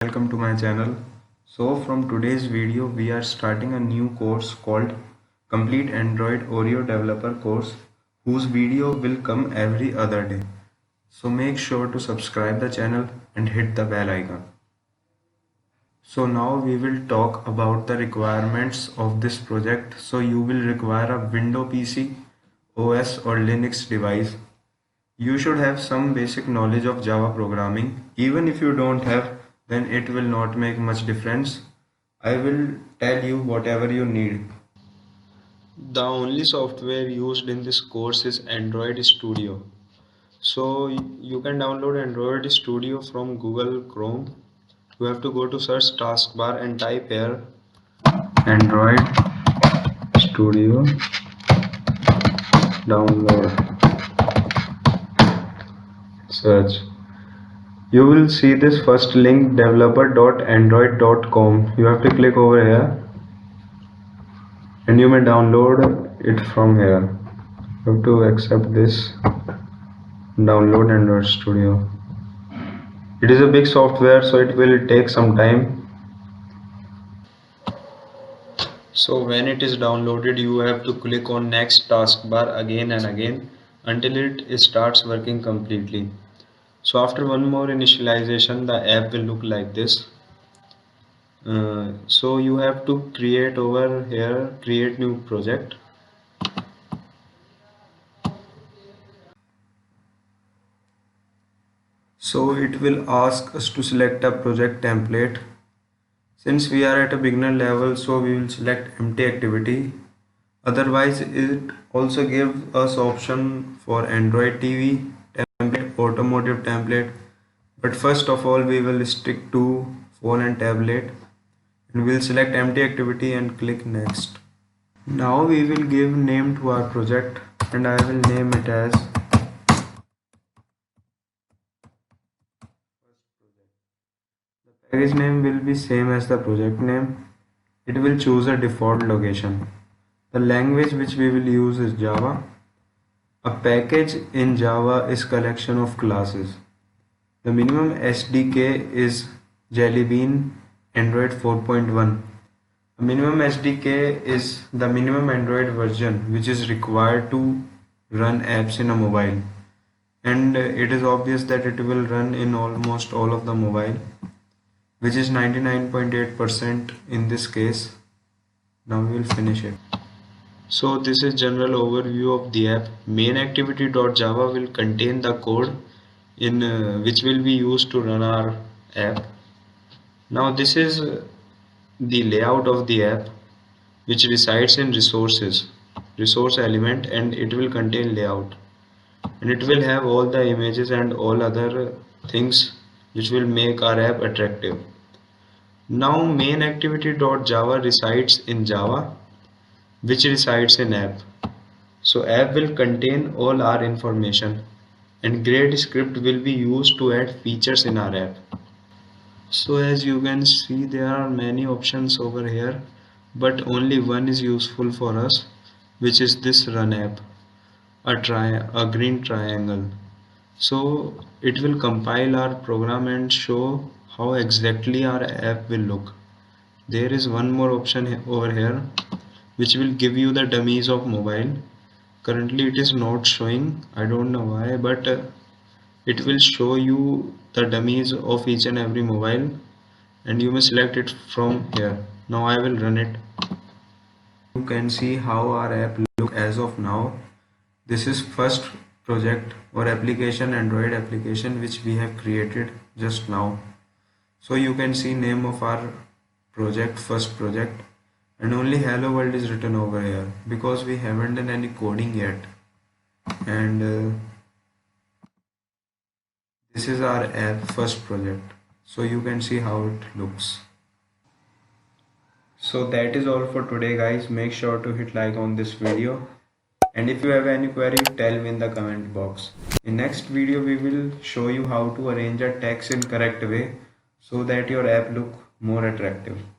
Welcome to my channel. So from today's video we are starting a new course called Complete Android Oreo Developer course, whose video will come every other day. So make sure to subscribe the channel and hit the bell icon. So now we will talk about the requirements of this project. So you will require a Windows PC, OS or Linux device. You should have some basic knowledge of Java programming. Even if you don't have, then it will not make much difference. I will tell you whatever you need. The only software used in this course is Android Studio. So you can download Android Studio from Google Chrome. You have to go to search taskbar and type here Android Studio download. Search. You will see this first link developer.android.com. You have to click over here and you may download it from here. You have to accept this. Download Android Studio. It is a big software, so it will take some time. So when it is downloaded, you have to click on next taskbar again and again until it starts working completely. So after one more initialization, the app will look like this. So you have to create over here, create new project. So it will ask us to select a project template. Since we are at a beginner level, so we will select empty activity. Otherwise, it also gives us option for Android TV template, automotive template. But first of all, we will stick to phone and tablet. And we'll select empty activity and click next. Now we will give name to our project and I will name it as package name will be same as the project name. It will choose a default location. The language which we will use is Java. A package in Java is collection of classes. The minimum SDK is Jelly Bean Android 4.1. A minimum SDK is the minimum Android version which is required to run apps in a mobile. And it is obvious that it will run in almost all of the mobile, which is 99.8% in this case. Now we will finish it. So this is general overview of the app. Main activity.java will contain the code in which will be used to run our app. Now this is the layout of the app, which resides in resource element, and it will contain layout, and it will have all the images and all other things which will make our app attractive. Now main activity.java resides in Java, which resides in app. So app will contain all our information, and grade script will be used to add features in our app. So as you can see, there are many options over here, but only one is useful for us, which is this run app, a green triangle. So it will compile our program and show how exactly our app will look. There is one more option over here, which will give you the dummies of mobile. Currently it is not showing, I don't know why, but it will show you the dummies of each and every mobile, and you may select it from here. Now I will run it. You can see how our app look as of now. This is first project or application, Android application, which we have created just now. So you can see name of our project, first project, and only hello world is written over here because we haven't done any coding yet. And this is our app first project. So you can see how it looks. So that is all for today, guys. Make sure to hit like on this video, and if you have any query, tell me in the comment box. In next video we will show you how to arrange a text in correct way so that your app look more attractive.